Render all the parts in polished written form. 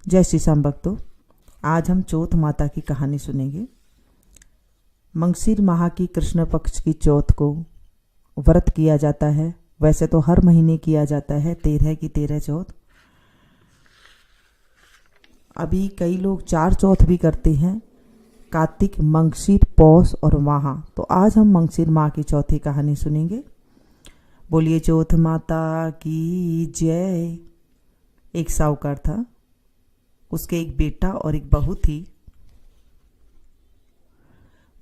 जय श्री श्याम भक्तों, आज हम चौथ माता की कहानी सुनेंगे। मंगशीर माह की कृष्ण पक्ष की चौथ को व्रत किया जाता है। वैसे तो हर महीने किया जाता है 13 की 13 चौथ। अभी कई लोग 4 चौथ भी करते हैं, कार्तिक, मंगशीर, पौष और माह। तो आज हम मंगशीर माह की चौथी कहानी सुनेंगे। बोलिए चौथ माता की जय। एक साहूकार था, उसके एक बेटा और एक बहू थी।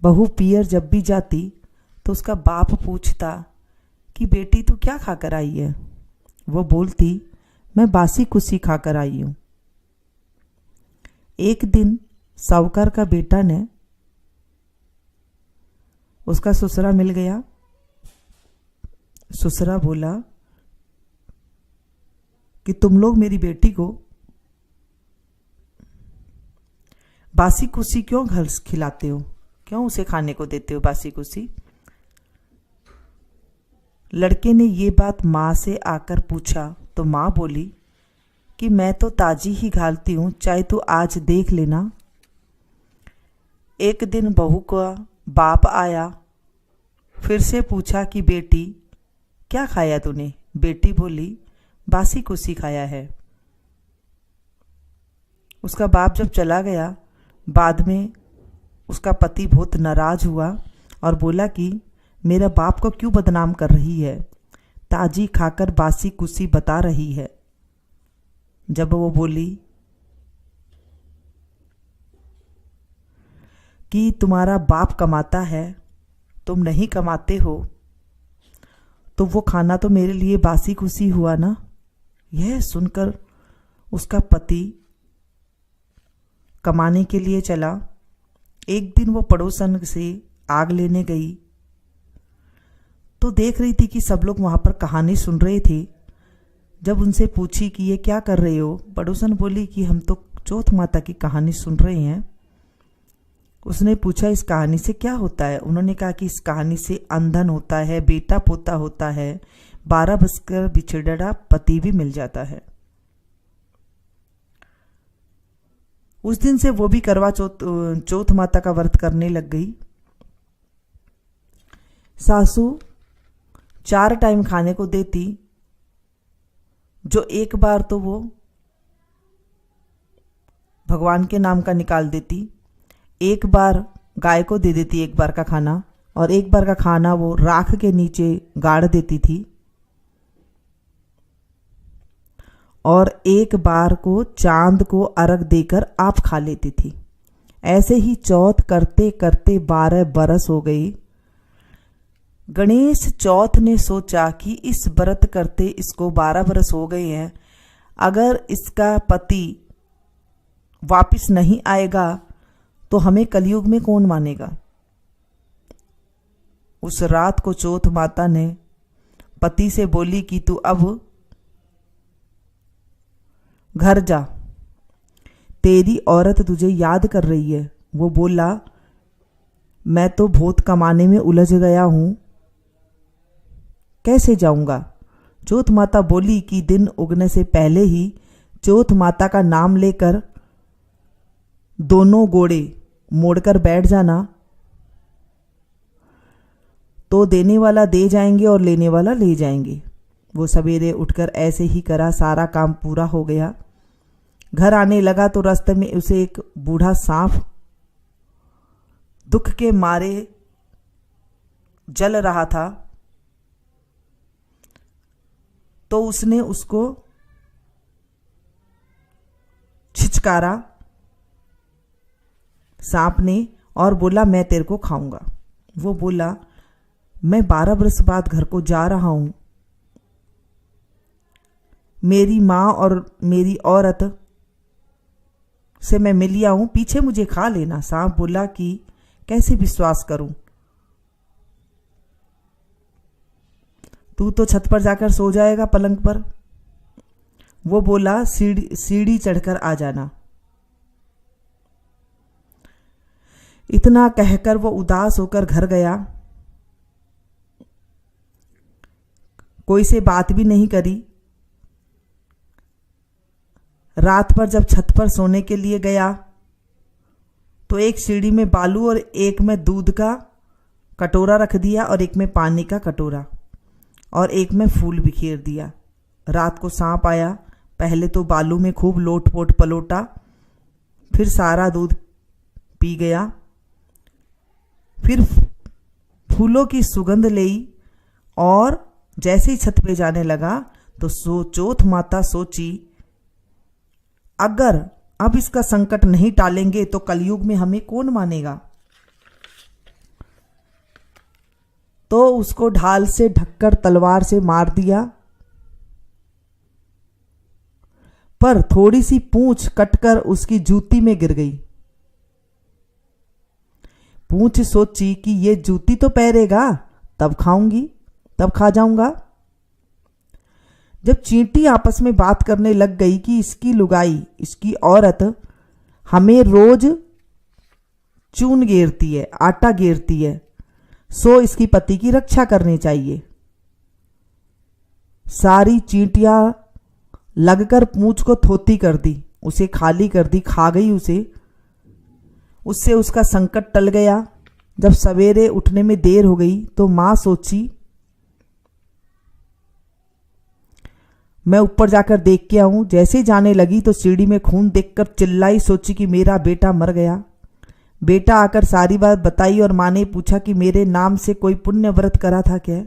बहू पियर जब भी जाती तो उसका बाप पूछता कि बेटी तू क्या खाकर आई है। वो बोलती, मैं बासी कुसी खाकर आई हूं। एक दिन साहूकार का बेटा ने उसका ससुरा मिल गया। ससुरा बोला कि तुम लोग मेरी बेटी को बासी कुसी क्यों घर खिलाते हो, क्यों उसे खाने को देते हो बासी कुसी। लड़के ने ये बात माँ से आकर पूछा तो माँ बोली कि मैं तो ताजी ही घालती हूँ, चाहे तू आज देख लेना। एक दिन बहू का बाप आया, फिर से पूछा कि बेटी क्या खाया तूने। बेटी बोली, बासी कुसी खाया है। उसका बाप जब चला गया, बाद में उसका पति बहुत नाराज हुआ और बोला कि मेरा बाप को क्यों बदनाम कर रही है, ताजी खाकर बासी कुसी बता रही है। जब वो बोली कि तुम्हारा बाप कमाता है, तुम नहीं कमाते हो, तो वो खाना तो मेरे लिए बासी कुसी हुआ ना। यह सुनकर उसका पति कमाने के लिए चला। एक दिन वो पड़ोसन से आग लेने गई तो देख रही थी कि सब लोग वहां पर कहानी सुन रहे थे। जब उनसे पूछी कि ये क्या कर रहे हो, पड़ोसन बोली कि हम तो चौथ माता की कहानी सुन रहे हैं। उसने पूछा इस कहानी से क्या होता है। उन्होंने कहा कि इस कहानी से अंधन होता है, बेटा पोता होता है, 12 बजकर बिछड़ा पति भी मिल जाता है। उस दिन से वो भी करवा चौथ माता का व्रत करने लग गई। सासू 4 टाइम खाने को देती, जो एक बार तो वो भगवान के नाम का निकाल देती, एक बार गाय को दे देती एक बार का खाना, और एक बार का खाना वो राख के नीचे गाड़ देती थी, और एक बार को चांद को अर्घ देकर आप खा लेती थी। ऐसे ही चौथ करते करते 12 बरस हो गई। गणेश चौथ ने सोचा कि इस व्रत करते इसको 12 बरस हो गए हैं, अगर इसका पति वापिस नहीं आएगा तो हमें कलयुग में कौन मानेगा। उस रात को चौथ माता ने पति से बोली कि तू अब घर जा, तेरी औरत तुझे याद कर रही है। वो बोला, मैं तो बहुत कमाने में उलझ गया हूं, कैसे जाऊंगा। चौथ माता बोली कि दिन उगने से पहले ही चौथ माता का नाम लेकर दोनों घोड़े मोड़कर बैठ जाना, तो देने वाला दे जाएंगे और लेने वाला ले जाएंगे। वो सवेरे उठकर ऐसे ही करा, सारा काम पूरा हो गया। घर आने लगा तो रास्ते में उसे एक बूढ़ा सांप दुख के मारे जल रहा था। तो उसने उसको छिचकारा सांप ने और बोला, मैं तेरे को खाऊंगा। वो बोला, मैं 12 बरस बाद घर को जा रहा हूं, मेरी माँ और मेरी औरत से मैं मिल लिया हूं, पीछे मुझे खा लेना। सांप बोला कि कैसे विश्वास करूं, तू तो छत पर जाकर सो जाएगा पलंग पर। वो बोला, सीढ़ी चढ़कर आ जाना। इतना कहकर वो उदास होकर घर गया, कोई से बात भी नहीं करी। रात पर जब छत पर सोने के लिए गया तो एक सीढ़ी में बालू और एक में दूध का कटोरा रख दिया और एक में पानी का कटोरा और एक में फूल बिखेर दिया। रात को सांप आया, पहले तो बालू में खूब लोट-पोट पलोटा, फिर सारा दूध पी गया, फिर फूलों की सुगंध ली और जैसे ही छत पे जाने लगा तो चौथ माता सोची, अगर अब इसका संकट नहीं टालेंगे तो कलयुग में हमें कौन मानेगा। तो उसको ढाल से ढककर तलवार से मार दिया, पर थोड़ी सी पूंछ कटकर उसकी जूती में गिर गई। पूंछ सोची कि ये जूती तो पहरेगा तब खाऊंगी, तब खा जाऊंगा। जब चींटी आपस में बात करने लग गई कि इसकी लुगाई, इसकी औरत हमें रोज चून घेरती है, आटा घेरती है, सो इसकी पति की रक्षा करनी चाहिए। सारी चींटियां लगकर पूंछ को थोती कर दी, उसे खाली कर दी, खा गई उसे। उससे उसका संकट टल गया। जब सवेरे उठने में देर हो गई तो मां सोची, मैं ऊपर जाकर देख के आऊं। जैसे ही जाने लगी तो सीढ़ी में खून देखकर चिल्लाई, सोची कि मेरा बेटा मर गया। बेटा आकर सारी बात बताई और मां ने पूछा कि मेरे नाम से कोई पुण्य व्रत करा था क्या।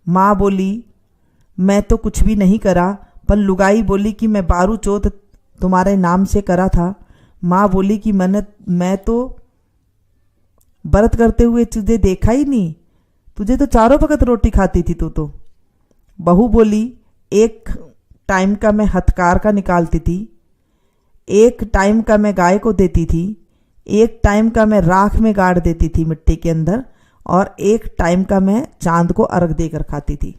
मां बोली, मैं तो कुछ भी नहीं करा, पर लुगाई बोली कि मैं बारू चौथ तुम्हारे नाम से करा था। मां बोली कि मैं तो व्रत करते हुए तुझे देखा ही नहीं, तुझे तो चारों वक्त रोटी खाती थी तू तो। बहू बोली, एक टाइम का मैं हथकार का निकालती थी, एक टाइम का मैं गाय को देती थी, एक टाइम का मैं राख में गाड़ देती थी मिट्टी के अंदर, और एक टाइम का मैं चांद को अर्घ देकर खाती थी।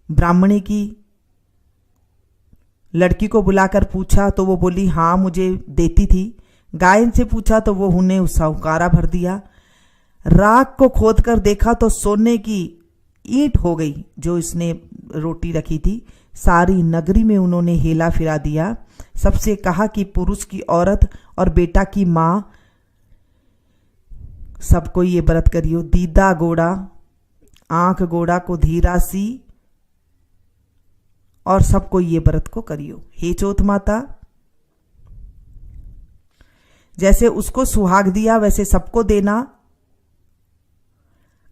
ब्राह्मणी की लड़की को बुलाकर पूछा तो वो बोली, हाँ मुझे देती थी। गाय से पूछा तो वो उन्हें साहूकारा भर दिया। राख को खोद कर देखा तो सोने की ईंट हो गई जो इसने रोटी रखी थी। सारी नगरी में उन्होंने हेला फिरा दिया। सबसे कहा कि पुरुष की औरत और बेटा की मां सबको ये व्रत करियो। दीदा गोड़ा आंख गोड़ा को धीरा सी, और सबको ये व्रत को करियो। हे चौथ माता, जैसे उसको सुहाग दिया वैसे सबको देना।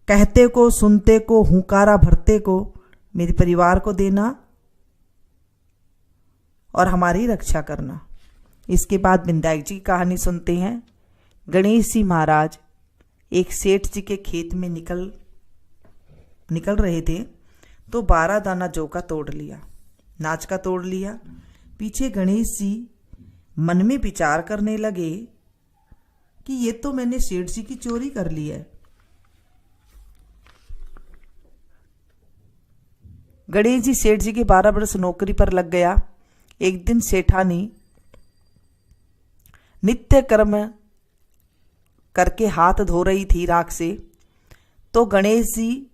कहते को, सुनते को, हुंकारा भरते को मेरे परिवार को देना और हमारी रक्षा करना। इसके बाद विनायक जी की कहानी सुनते हैं। गणेश जी महाराज एक सेठ जी के खेत में निकल रहे थे तो 12 दाना जौ का तोड़ लिया, नाच का तोड़ लिया। पीछे गणेश जी मन में विचार करने लगे कि ये तो मैंने सेठ जी की चोरी कर ली है। गणेश जी सेठ जी के 12 वर्ष नौकरी पर लग गया। एक दिन सेठानी नित्य कर्म करके हाथ धो रही थी राख से, तो गणेश जी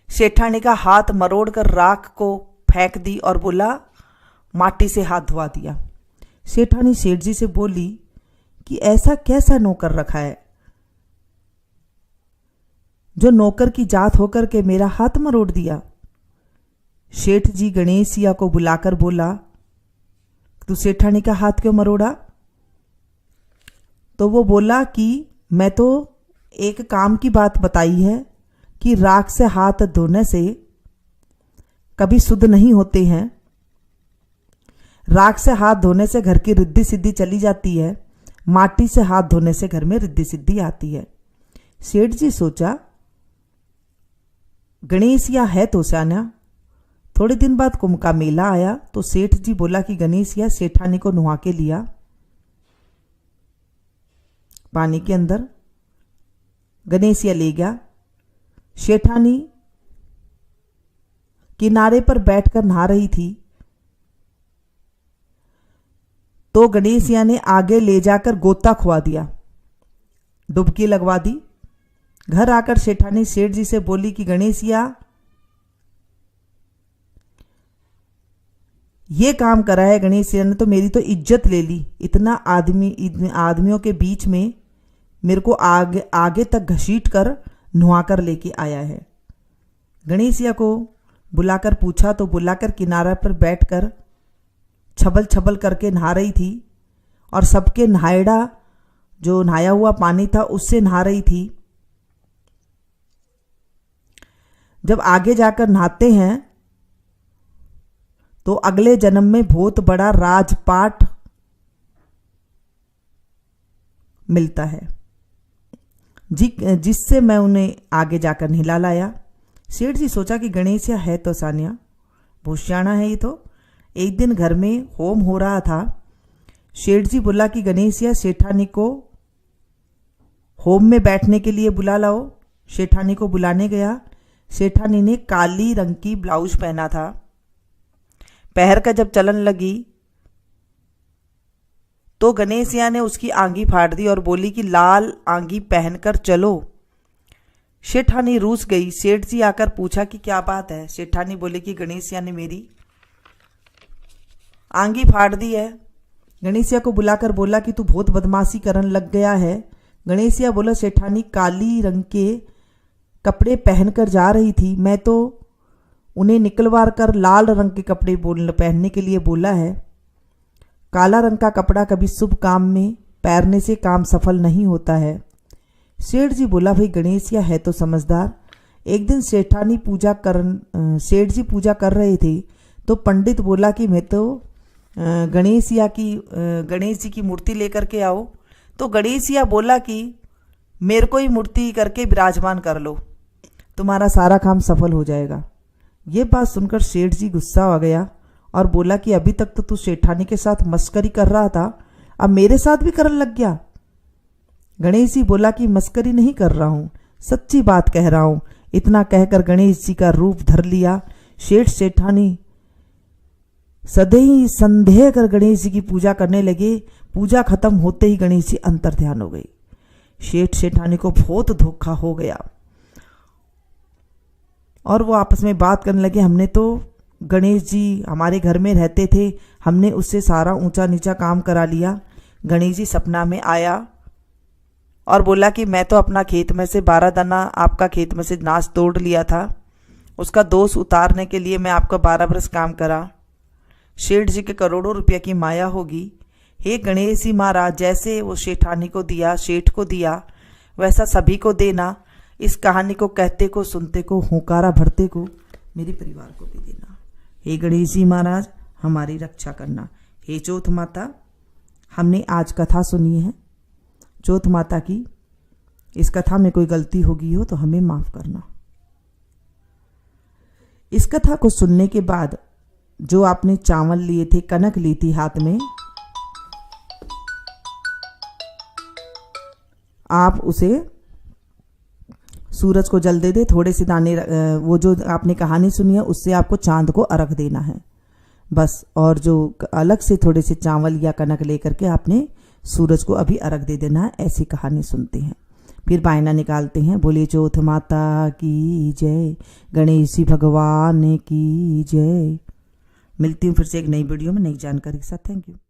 सेठानी का हाथ मरोड़ कर राख को फेंक दी और बोला, माटी से हाथ धोवा दिया। सेठानी सेठ जी से बोली कि ऐसा कैसा नौकर रखा है जो नौकर की जात होकर के मेरा हाथ मरोड़ दिया। सेठ जी गणेशिया को बुलाकर बोला, तू सेठानी का हाथ क्यों मरोड़ा? तो वो बोला कि मैं तो एक काम की बात बताई है कि राख से हाथ धोने से कभी शुद्ध नहीं होते हैं। राख से हाथ धोने से घर की रिद्धि सिद्धि चली जाती है, माटी से हाथ धोने से घर में रिद्धि सिद्धि आती है। सेठ जी सोचा, गणेशिया है तो सियाना। थोड़े दिन बाद कुंभ का मेला आया तो सेठ जी बोला कि गणेशिया सेठानी को नुहा के लिया पानी के अंदर। गणेशिया ले गया। सेठानी किनारे पर बैठकर नहा रही थी तो गणेशिया ने आगे ले जाकर गोता खुआ दिया, डुबकी लगवा दी। घर आकर सेठानी सेठ जी से बोली कि गणेशिया ये काम करा है गणेशिया ने तो मेरी तो इज्जत ले ली। इतना आदमियों के बीच में मेरे को आगे आगे तक घसीट कर नुहा कर लेके आया है। गणेशिया को बुलाकर पूछा तो बुलाकर किनारा पर बैठकर छबल छबल करके नहा रही थी और सबके नहायड़ा जो नहाया हुआ पानी था उससे नहा रही थी। जब आगे जाकर नहाते हैं तो अगले जन्म में बहुत बड़ा राजपाट मिलता है जिससे मैं उन्हें आगे जाकर नहला लाया। सेठ जी सोचा कि गणेशिया है तो सानिया भूषाना है ये तो। एक दिन घर में होम हो रहा था। सेठ जी बोला कि गणेशिया सेठानी को होम में बैठने के लिए बुला लाओ। सेठानी को बुलाने गया। सेठानी ने काली रंग की ब्लाउज पहना था। पैर का जब चलन लगी तो गणेशिया ने उसकी आंगी फाड़ दी और बोली कि लाल आंगी पहनकर चलो। सेठानी रूस गई। सेठ जी आकर पूछा कि क्या बात है। सेठानी बोली कि गणेशिया ने मेरी आंगी फाड़ दी है। गणेशिया को बुलाकर बोला कि तू बहुत बदमाशी करने लग गया है। गणेशिया बोला सेठानी काली रंग के कपड़े पहनकर जा रही थी, मैं तो उन्हें निकलवा कर लाल रंग के कपड़े पहनने के लिए बोला है। काला रंग का कपड़ा कभी शुभ काम में पहनने से काम सफल नहीं होता है। सेठ जी बोला भाई गणेशिया है तो समझदार। एक दिन सेठ जी पूजा कर रहे थे तो पंडित बोला कि मैं तो गणेश जी की मूर्ति लेकर के आओ। तो गणेशिया बोला कि मेरे को ही मूर्ति करके विराजमान कर लो, तुम्हारा सारा काम सफल हो जाएगा। ये बात सुनकर सेठ जी गुस्सा आ गया और बोला कि अभी तक तो तू सेठानी के साथ मस्करी कर रहा था, अब मेरे साथ भी करने लग गया। गणेश जी बोला कि मस्करी नहीं कर रहा हूं, सच्ची बात कह रहा हूं। इतना कहकर गणेश जी का रूप धर लिया। सेठानी सदैव संदेह कर गणेश जी की पूजा करने लगे। पूजा खत्म होते ही गणेश जी अंतर ध्यान हो गई। सेठानी को बहुत धोखा हो गया और वो आपस में बात करने लगे, हमने तो गणेश जी हमारे घर में रहते थे, हमने उससे सारा ऊंचा नीचा काम करा लिया। गणेश जी सपना में आया और बोला कि मैं तो अपना खेत में से 12 दाना आपका खेत में से नाश तोड़ लिया था, उसका दोष उतारने के लिए मैं आपका 12 बरस काम करा। सेठ जी के करोड़ों रुपया की माया होगी। हे गणेश जी महाराज, जैसे वो सेठानी को दिया, सेठ को दिया, वैसा सभी को देना। इस कहानी को कहते को, सुनते को, हुंकारा भरते को, मेरे परिवार को भी देना। हे गणेश जी महाराज, हमारी रक्षा करना। हे चौथ माता, हमने आज कथा सुनी है चौथ माता की। इस कथा में कोई गलती होगी हो तो हमें माफ करना। इस कथा को सुनने के बाद जो आपने चावल लिए थे, कनक ली थी हाथ में, आप उसे सूरज को जल दे दे। थोड़े से दाने, वो जो आपने कहानी सुनी है उससे आपको चांद को अर्घ देना है बस। और जो अलग से थोड़े से चावल या कनक लेकर के आपने सूरज को अभी अर्घ दे देना है। ऐसी कहानी सुनते हैं, फिर बायना निकालते हैं। बोले चौथ माता की जय, गणेश जी भगवान की जय। मिलती हूँ फिर से एक नई वीडियो में नई जानकारी के साथ। Thank you.